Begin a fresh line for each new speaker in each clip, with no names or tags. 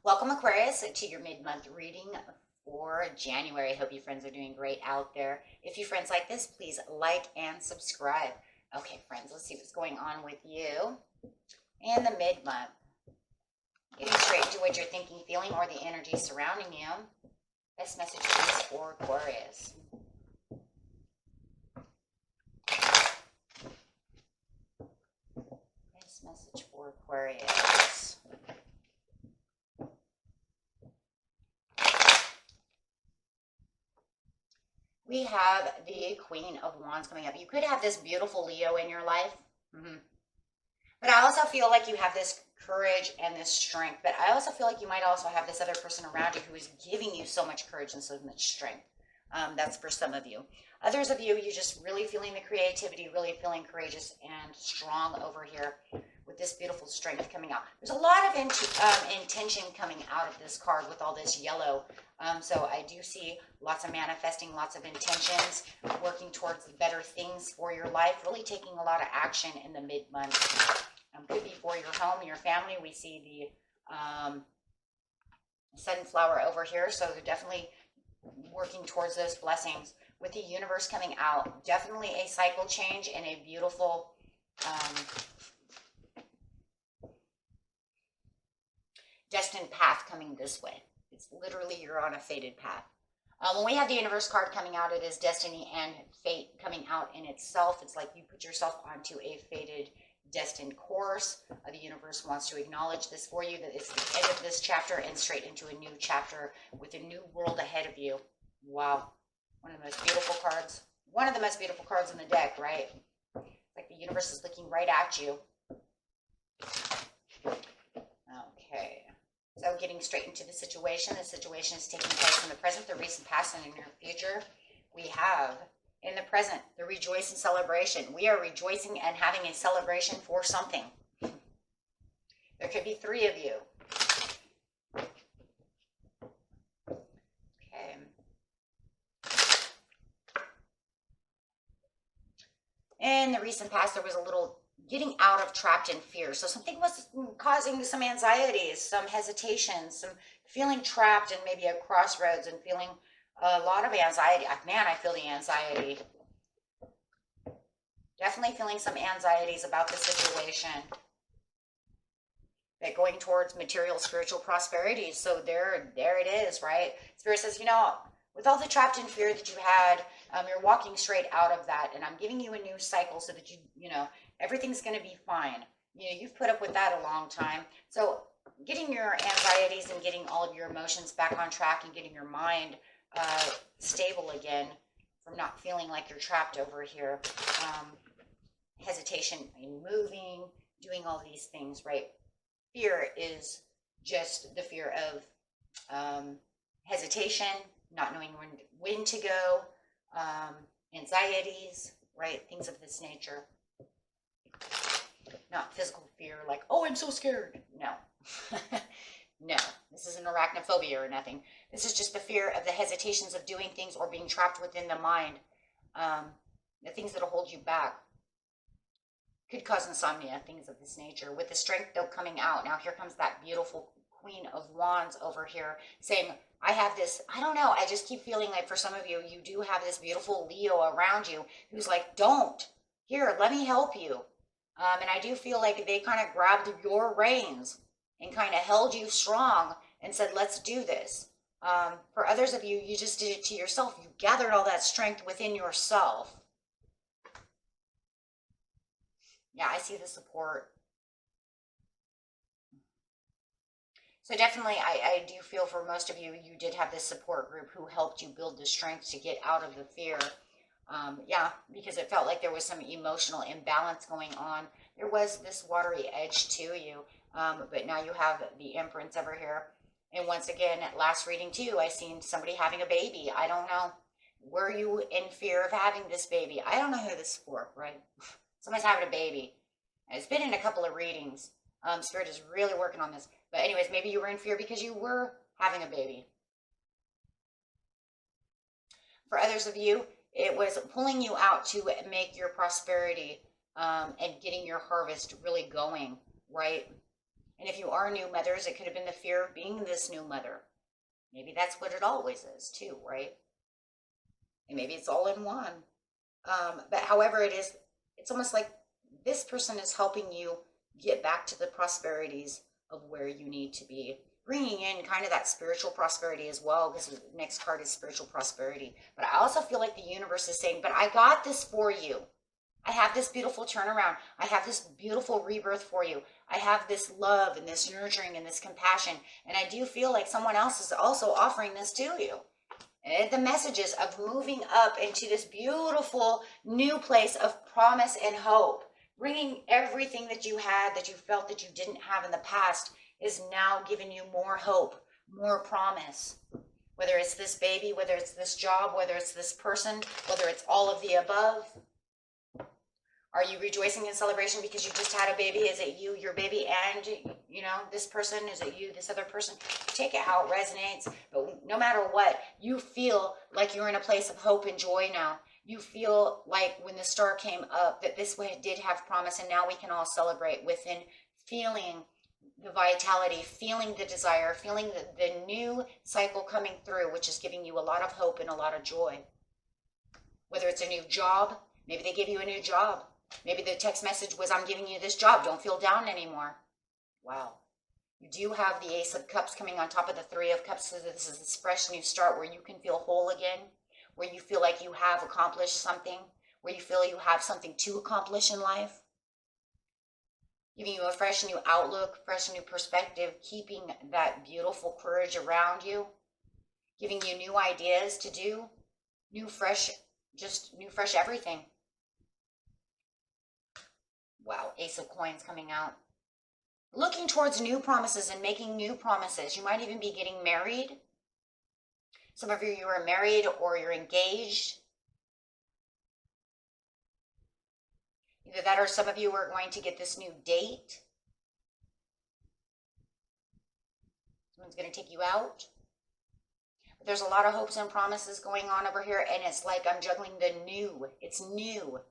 Welcome, Aquarius, to your mid-month reading for January. Hope you friends are doing great out there. If you friends like this, please like and subscribe. Okay, friends, let's see what's going on with you in the mid-month. Getting straight to what you're thinking, feeling, or the energy surrounding you. Best message is for Aquarius. Best message for Aquarius. We have the Queen of Wands coming up. You could have this beautiful Leo in your life. But I also feel like you have this courage and this strength. But I also feel like you might also have this other person around you who is giving you so much courage and so much strength. That's for some of you. Others of you, you're just really feeling the creativity, really feeling courageous and strong over here with this beautiful strength coming out. There's a lot of intention coming out of this card with all this yellow. So I do see lots of manifesting, lots of intentions, working towards better things for your life, really taking a lot of action in the mid-month. Could be for your home, your family. We see the sunflower over here, so they're definitely working towards those blessings. With the universe coming out, definitely a cycle change and a beautiful destined path coming this way. It's literally you're on a fated path. When we have the universe card coming out, it is destiny and fate coming out in itself. It's like you put yourself onto a fated destined course. The universe wants to acknowledge this for you, that it's the end of this chapter and straight into a new chapter with a new world ahead of you. Wow. One of the most beautiful cards. One of the most beautiful cards in the deck, right? Like the universe is looking right at you. Okay. So getting straight into the situation is taking place in the present, the recent past, and in your future. We have in the present the rejoice and celebration. We are rejoicing and having a celebration for something. There could be three of you. Okay. In the recent past, there was a little getting out of trapped in fear. So something was causing some anxieties, some hesitation, some feeling trapped in maybe a crossroads and feeling a lot of anxiety. Man, I feel the anxiety. Definitely feeling some anxieties about the situation. But going towards material, spiritual prosperity. So there it is, right? Spirit says, with all the trapped in fear that you had, you're walking straight out of that. And I'm giving you a new cycle so that everything's going to be fine. You've put up with that a long time. So getting your anxieties and getting all of your emotions back on track and getting your mind stable again from not feeling like you're trapped over here. Hesitation in moving, doing all these things, right? Fear is just the fear of hesitation, not knowing when to go, anxieties, right? Things of this nature. Not physical fear like, oh, I'm so scared. No. No, this isn't arachnophobia or nothing. This is just the fear of the hesitations of doing things or being trapped within the mind. The things that will hold you back. Could cause insomnia, things of this nature. With the strength though coming out. Now here comes that beautiful Queen of Wands over here saying, I have this, I don't know, I just keep feeling like for some of you, you do have this beautiful Leo around you who's like, don't. Here, let me help you. And I do feel like they kind of grabbed your reins and kind of held you strong and said, let's do this. For others of you, you just did it to yourself. You gathered all that strength within yourself. Yeah, I see the support. So definitely, I do feel for most of you, you did have this support group who helped you build the strength to get out of the fear. Yeah, because it felt like there was some emotional imbalance going on. There was this watery edge to you, but now you have the Empress over here. And once again, at last reading too, I seen somebody having a baby. I don't know. Were you in fear of having this baby? I don't know who this is for, right? Somebody's having a baby. It's been in a couple of readings. Spirit is really working on this. But anyways, maybe you were in fear because you were having a baby. For others of you, it was pulling you out to make your prosperity and getting your harvest really going, right? And if you are new mothers, it could have been the fear of being this new mother. Maybe that's what it always is too, right? And maybe it's all in one. But however it is, it's almost like this person is helping you get back to the prosperities of where you need to be, bringing in kind of that spiritual prosperity as well, because the next card is spiritual prosperity. But I also feel like the universe is saying, but I got this for you. I have this beautiful turnaround. I have this beautiful rebirth for you. I have this love and this nurturing and this compassion. And I do feel like someone else is also offering this to you. And the messages of moving up into this beautiful new place of promise and hope, bringing everything that you had, that you felt that you didn't have in the past, is now giving you more hope, more promise. Whether it's this baby, whether it's this job, whether it's this person, whether it's all of the above. Are you rejoicing in celebration because you just had a baby? Is it you, your baby, and, this person? Is it you, this other person? Take it how it resonates. But no matter what, you feel like you're in a place of hope and joy now. You feel like when the star came up that this way did have promise, and now we can all celebrate within feeling the vitality, feeling the desire, feeling the new cycle coming through, which is giving you a lot of hope and a lot of joy. Whether it's a new job, maybe they give you a new job. Maybe the text message was, I'm giving you this job. Don't feel down anymore. Wow. You do have the Ace of Cups coming on top of the Three of Cups. So this is this fresh new start where you can feel whole again, where you feel like you have accomplished something, where you feel you have something to accomplish in life. Giving you a fresh new outlook, fresh new perspective, keeping that beautiful courage around you, giving you new ideas to do, new fresh everything. Wow, Ace of Coins coming out. Looking towards new promises and making new promises. You might even be getting married. Some of you are married or you're engaged. Either that or some of you are going to get this new date. Someone's going to take you out. But there's a lot of hopes and promises going on over here, and it's like I'm juggling the new. It's new.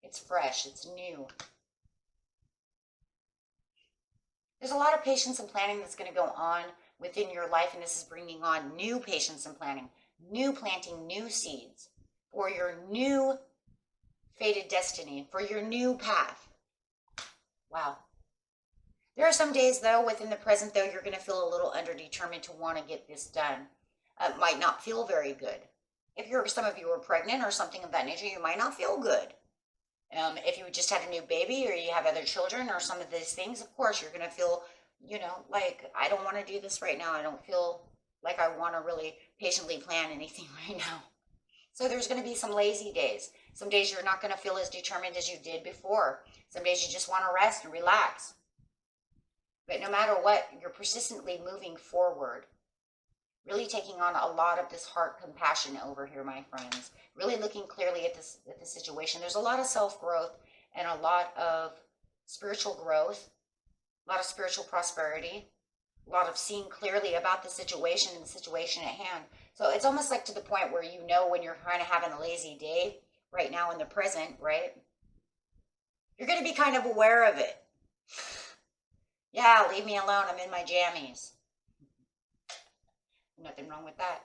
It's fresh. It's new. There's a lot of patience and planning that's going to go on within your life, and this is bringing on new patience and planning, new planting, new seeds for your new fated destiny, for your new path. Wow. There are some days, though, within the present, though, you're going to feel a little underdetermined to want to get this done. It might not feel very good. If some of you are pregnant or something of that nature, you might not feel good. If you just had a new baby or you have other children or some of these things, of course, you're going to feel, like, I don't want to do this right now. I don't feel like I want to really patiently plan anything right now. So there's going to be some lazy days. Some days you're not going to feel as determined as you did before. Some days you just want to rest and relax. But no matter what, you're persistently moving forward. Really taking on a lot of this heart compassion over here, my friends. Really looking clearly at the situation. There's a lot of self-growth and a lot of spiritual growth, a lot of spiritual prosperity, a lot of seeing clearly about the situation and the situation at hand. So it's almost like to the point where you know when you're kind of having a lazy day right now in the present, right? You're going to be kind of aware of it. Yeah, leave me alone. I'm in my jammies. Nothing wrong with that.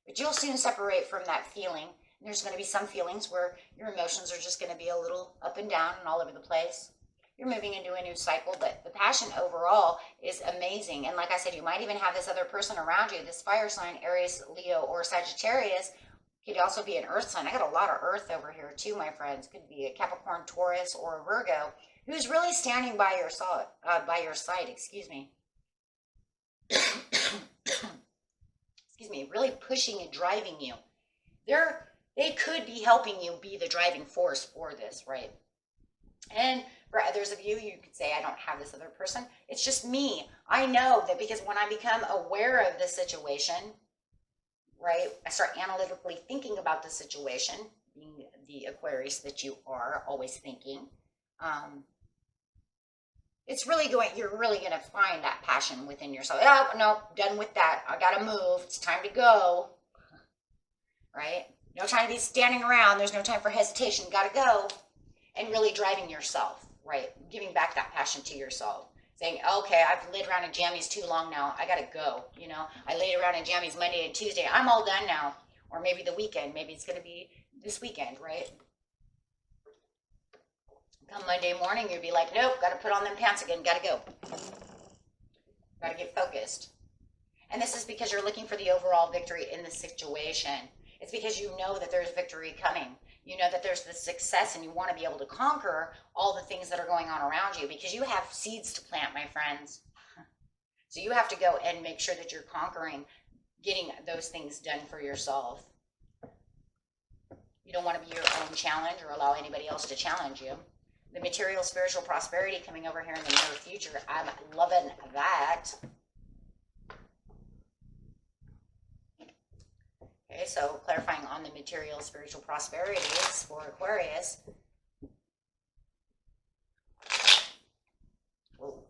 But you'll soon separate from that feeling. There's going to be some feelings where your emotions are just going to be a little up and down and all over the place. You're moving into a new cycle, but the passion overall is amazing. And like I said, you might even have this other person around you, this fire sign, Aries, Leo, or Sagittarius. Could also be an earth sign. I got a lot of earth over here too, my friends. Could be a Capricorn, Taurus, or a Virgo, who's really standing by your side, excuse me. Excuse me, really pushing and driving you. They could be helping you be the driving force for this, right? And for others of you, you could say, I don't have this other person. It's just me. I know that because when I become aware of the situation, right, I start analytically thinking about the situation, being the Aquarius that you are, always thinking. You're really going to find that passion within yourself. Oh, no, done with that. I got to move. It's time to go. Right? No time to be standing around. There's no time for hesitation. Got to go. And really driving yourself, right? Giving back that passion to yourself. saying, okay, I've laid around in jammies too long now. I gotta go. You know, I laid around in jammies Monday and Tuesday. I'm all done now. Or maybe the weekend. Maybe it's gonna be this weekend, right? Come Monday morning, you'd be like, nope, gotta put on them pants again. Gotta go. Gotta get focused. And this is because you're looking for the overall victory in the situation. It's because you know that there's victory coming. You know that there's the success, and you want to be able to conquer all the things that are going on around you, because you have seeds to plant, my friends. So you have to go and make sure that you're conquering, getting those things done for yourself. You don't want to be your own challenge or allow anybody else to challenge you. The material spiritual prosperity coming over here in the near future, I'm loving that. Okay, so clarifying on the material spiritual prosperities for Aquarius. Whoa.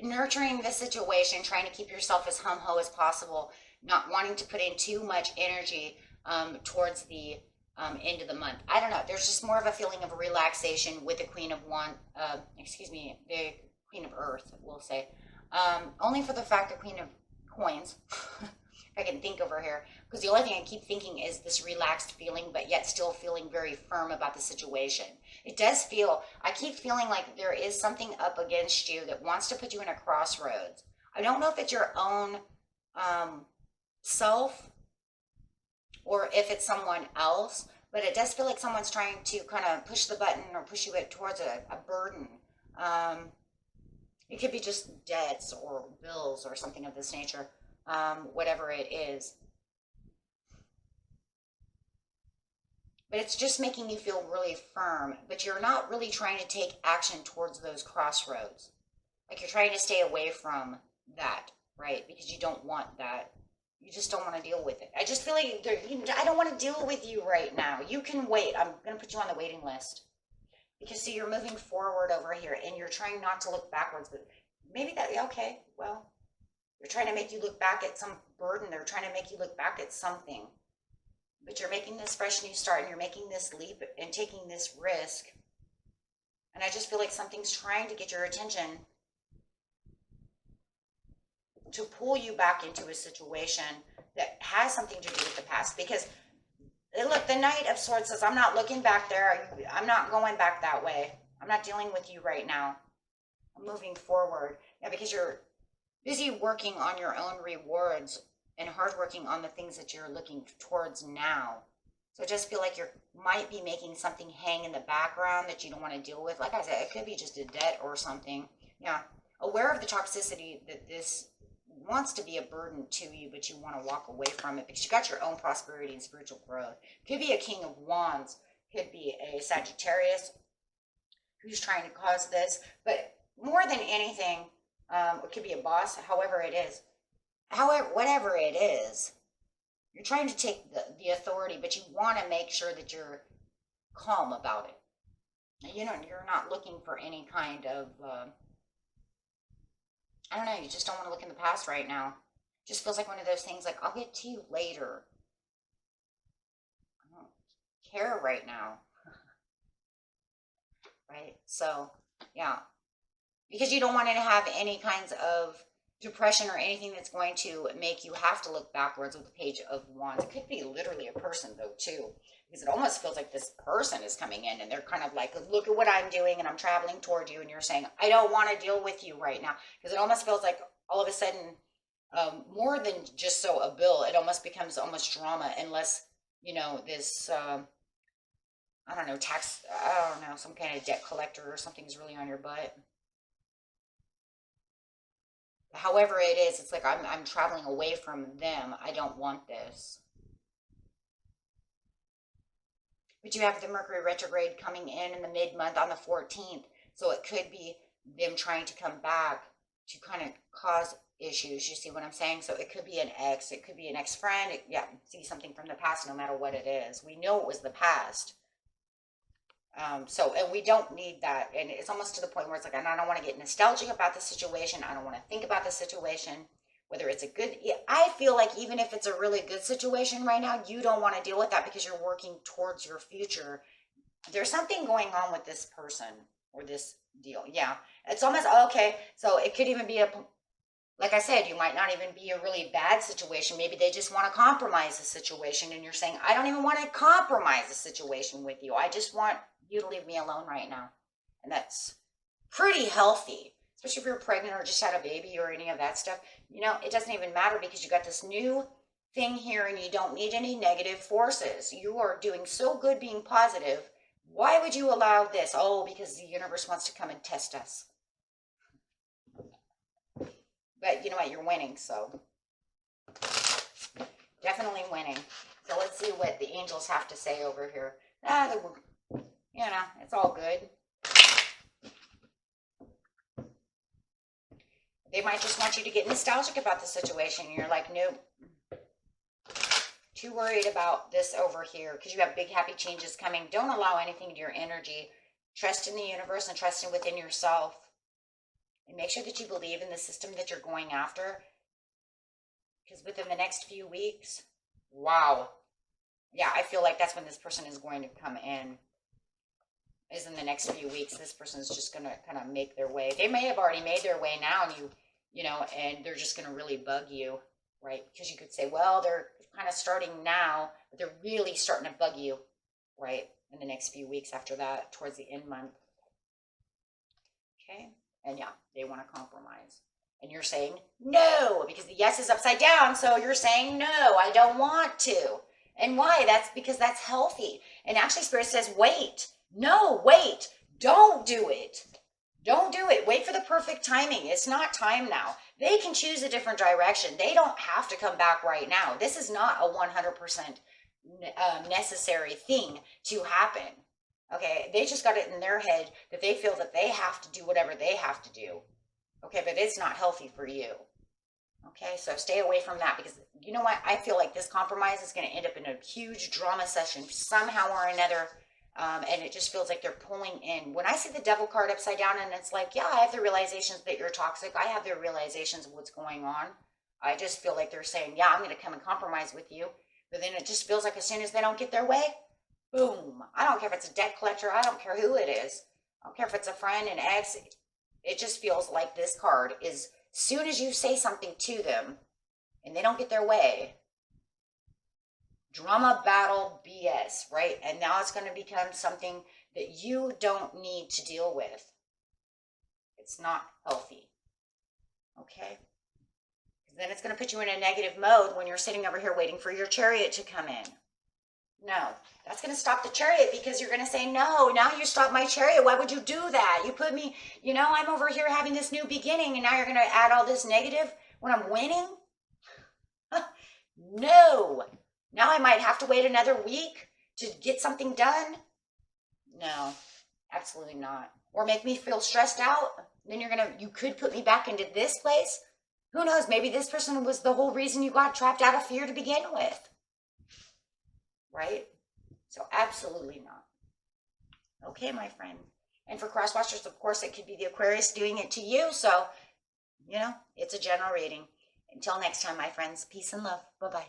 Nurturing the situation, trying to keep yourself as hum-ho as possible, not wanting to put in too much energy towards the end of the month. I don't know. There's just more of a feeling of relaxation with the Queen of the Queen of Earth, we'll say. Only for the fact that Queen of Coins, if I can think over here, because the only thing I keep thinking is this relaxed feeling, but yet still feeling very firm about the situation. It does feel, I keep feeling like there is something up against you that wants to put you in a crossroads. I don't know if it's your own self or if it's someone else, but it does feel like someone's trying to kind of push the button or push you towards a burden. It could be just debts or bills or something of this nature, whatever it is. But it's just making you feel really firm, but you're not really trying to take action towards those crossroads. Like you're trying to stay away from that, right? Because you don't want that. You just don't want to deal with it. I just feel like I don't want to deal with you right now. You can wait. I'm going to put you on the waiting list. Because, see, you're moving forward over here, and you're trying not to look backwards. But maybe okay, well, they're trying to make you look back at some burden. They're trying to make you look back at something. But you're making this fresh new start, and you're making this leap and taking this risk. And I just feel like something's trying to get your attention to pull you back into a situation that has something to do with the past. Because look, the Knight of Swords says, I'm not looking back there. I'm not going back that way. I'm not dealing with you right now. I'm moving forward. Yeah, because you're busy working on your own rewards and hard working on the things that you're looking towards now. So I just feel like you might be making something hang in the background that you don't want to deal with. Like I said, it could be just a debt or something. Yeah. Aware of the toxicity that this wants to be a burden to you, but you want to walk away from it because you got your own prosperity and spiritual growth. Could be a King of Wands, could be a Sagittarius who's trying to cause this, but more than anything, it could be a boss, however it is. Whatever it is, you're trying to take the authority, but you want to make sure that you're calm about it. You know, you're not looking for any kind of I don't know, you just don't want to look in the past right now. It just feels like one of those things like, I'll get to you later. I don't care right now. Right? So, yeah. Because you don't want to have any kinds of depression or anything that's going to make you have to look backwards with the Page of Wands. It could be literally a person, though, too. Because it almost feels like this person is coming in and they're kind of like, look at what I'm doing and I'm traveling toward you. And you're saying, I don't want to deal with you right now. Because it almost feels like all of a sudden, more than just so a bill, it almost becomes almost drama unless, you know, this, I don't know, some kind of debt collector or something's really on your butt. However it is, it's like I'm traveling away from them. I don't want this. But you have the Mercury retrograde coming in the mid-month on the 14th. So it could be them trying to come back to kind of cause issues. You see what I'm saying? So it could be an ex. It could be an ex-friend. Yeah, see something from the past no matter what it is. We know it was the past. And we don't need that. And it's almost to the point where it's like, I don't want to get nostalgic about the situation. I don't want to think about the situation. whether it's a good, I feel like even if it's a really good situation right now, you don't want to deal with that because you're working towards your future. There's something going on with this person or this deal. Yeah. It's almost, okay. So it could even be like I said, you might not even be a really bad situation. Maybe they just want to compromise the situation. And you're saying, I don't even want to compromise the situation with you. I just want you to leave me alone right now. And that's pretty healthy, especially if you're pregnant or just had a baby or any of that stuff. You know, it doesn't even matter because you got this new thing here and you don't need any negative forces. You are doing so good being positive. Why would you allow this? Oh, because the universe wants to come and test us. But you know what? You're winning, so definitely winning. So let's see what the angels have to say over here. You know, it's all good. They might just want you to get nostalgic about the situation. You're like, nope. Too worried about this over here because you have big happy changes coming. Don't allow anything to your energy. Trust in the universe and trust in within yourself. And make sure that you believe in the system that you're going after. Because within the next few weeks, wow. Yeah, I feel like that's when this person is going to come in. Is in the next few weeks. This person is just going to kind of make their way. They may have already made their way now, and you know, and they're just going to really bug you, right? Because you could say, well, they're kind of starting now, but they're really starting to bug you, right? In the next few weeks after that, towards the end month. Okay? And yeah, they want to compromise. And you're saying no, because the yes is upside down. So you're saying no, I don't want to. And why? That's because that's healthy. And actually Spirit says, wait. No, wait. Don't do it. Don't do it. Wait for the perfect timing. It's not time now. They can choose a different direction. They don't have to come back right now. This is not a 100% necessary thing to happen. Okay, they just got it in their head that they feel that they have to do whatever they have to do. Okay, but it's not healthy for you. Okay, so stay away from that because you know what? I feel like this compromise is going to end up in a huge drama session somehow or another. And it just feels like they're pulling in. When I see the devil card upside down and it's like, yeah, I have the realizations that you're toxic. I have the realizations of what's going on. I just feel like they're saying, yeah, I'm going to come and compromise with you. But then it just feels like as soon as they don't get their way, boom. I don't care if it's a debt collector. I don't care who it is. I don't care if it's a friend, an ex. It just feels like this card is, soon as you say something to them and they don't get their way, drama, battle, BS, right? And now it's going to become something that you don't need to deal with. It's not healthy. Okay? Then it's going to put you in a negative mode when you're sitting over here waiting for your chariot to come in. No, that's going to stop the chariot because you're going to say, no, now you stopped my chariot. Why would you do that? You put me, you know, I'm over here having this new beginning and now you're going to add all this negative when I'm winning? No. Now I might have to wait another week to get something done? No, absolutely not. Or make me feel stressed out? Then you could put me back into this place? Who knows? Maybe this person was the whole reason you got trapped out of fear to begin with. Right? So absolutely not. Okay, my friend. And for cross watchers, of course, it could be the Aquarius doing it to you. So, you know, it's a general reading. Until next time, my friends, peace and love. Bye-bye.